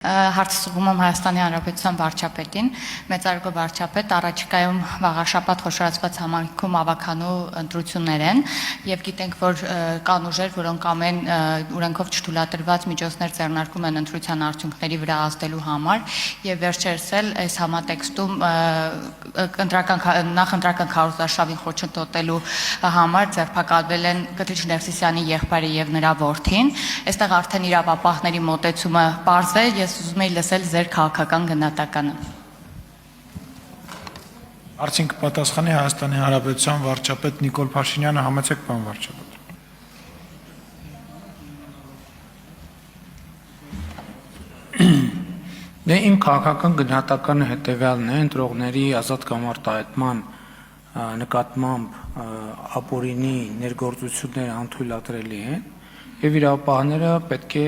Հարցում եմ Հայաստանի Հանրապետության վարչապետին, մեծարգո վարչապետ, առաջիկայում վաղաշաբաթ խոշորացված համայնքում ավականու ընտրություններ են եւ գիտենք, որ կան ուժեր, որոնք ամեն օրենքով չթույլատրված միջոցներ ձեռնարկում են ընտրության արդյունքների վրա ազդելու համար եւ վերջերս էլ այս համատեքստում նախընտրական քարոզարշավին խոչընդոտելու համար ձերբակալվել են Կթիչ Ներսիսյանի եղբայրը եւ նրա որդին։ Այստեղ արդեն իրավապահների մոտեցումը պարզ է, ես ուզում եի լսել ձեր քաղաքական գնահատականը։ Հարցին կպատասխանի Հայաստանի Հանրապետության վարչապետ Նիկոլ Փաշինյանը, համեցեք պարոն վարչապետ։ Իմ քաղաքական գնահատականը հետևյալն է, ընտրողների ազատ կամ արտահայտման նկատմամբ ապօրինի ներգործությունները անթույլատրելի են եւ իրավապահները պետք է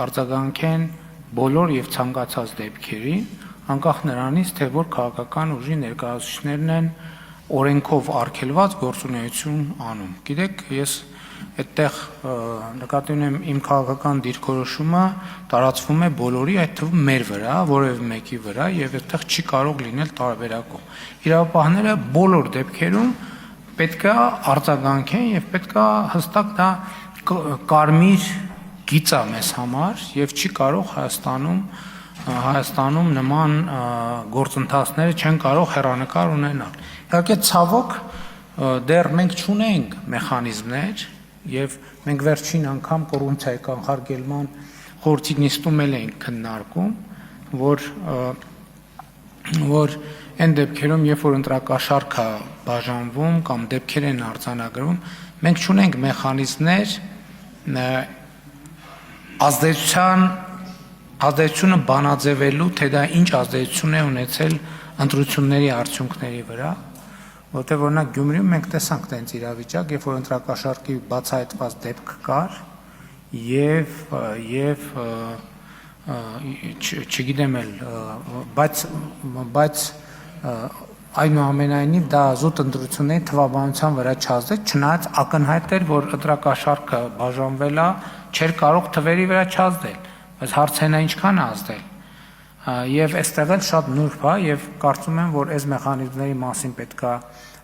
արձագանքեն բոլոր եւ ցանկացած դեպքերին, անկախ նրանից, թե որ քաղաքական ուժի ներկայացուցիչներն են օրենքով արգելված գործունեություն անում։ Գիտեք, ես այդտեղ նկատի ունեմ իմ քաղաքական դիրքորոշումը տարածվում է բոլորի, այդ թվում մեր վրա, որևէ մեկի վրա եւ այդտեղ չի կարող լինել տարբերակում։ Իրավապահները բոլոր դեպքերում պետքա արձագանքեն եւ պետքա հստակ դա կարմիր գիծ է մեզ համար եւ չի կարող Հայաստանում նման գործընթացները չեն կարող հեռանկար ունենալ։ Իհարկե ցավոք դեռ մենք չունենք մեխանիզմներ եւ մենք վերջին անգամ կոռուպցիայի կանխարգելման խորհրդի նիստում ենք քննարկում, որ այն դեպքերում, երբ որ ընտրակաշառք է բաժանվում կամ դեպքեր են արձանագրվում, մենք չունենք մեխանիզմներ ազդեցությունը բանաձևելու, թե դա ինչ ազդեցություն է ունեցել ընտրությունների արդյունքների վրա, որտեղ օրինակ Գյումրիում մենք տեսանք տենց իրավիճակ, երբ որ ընտրակաշառքի բացահայտված դեպք կար եւ չգիտեմ էլ, բայց այնուամենայնիվ դա զուտ ընտրությունների թվաբանության վրա չազդեց, չնայած ակնհայտ էր, որ ընտրակաշառքը բաժանվել է, չէր կարող թվերի վրա չազդել, բայց հարցն է ինչքան է ազդել։ Եվ այստեղ էլ շատ նուրբ է եւ կարծում եմ, որ այս մեխանիզմների մասին պետքա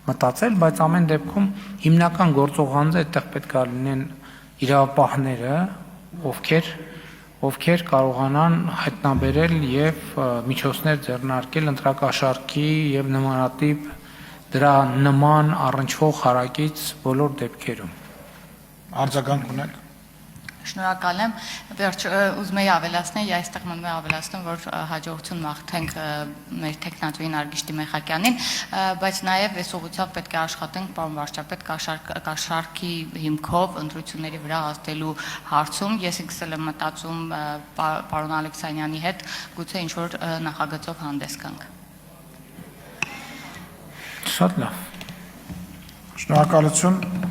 մտածել, բայց ամեն դեպքում հիմնական գործողանձը այդտեղ պետքա լինեն իրավապահները, ովքեր կարողանան հայտնաբերել եւ միջոցներ ձեռնարկել ընտրակաշառքի եւ նմանատիպ դրա նման առնչվող հարակից բոլոր դեպքերում։ Արձագանք ունեք։ Շնորհակալ եմ։ Վերջ ուզում եի ավելացնել, այստեղ մնում եմ ավելացնում, որ հաջողություն մաղթենք մեր տեխնատուին Արգիշտի Մեխակյանին, բայց նաև այս ուղղությամբ պետք է աշխատենք, պարոն վարչապետ, կաշառքի հիմքով ընտրությունների վրա ազդելու հարցում։ Ես ինքս էլ եմ մտածում պարոն Ալեքսանյանի հետ, գուցե ինչ-որ նախագծով հանդես գանք։ Շատ լավ։ Շնորհակալություն։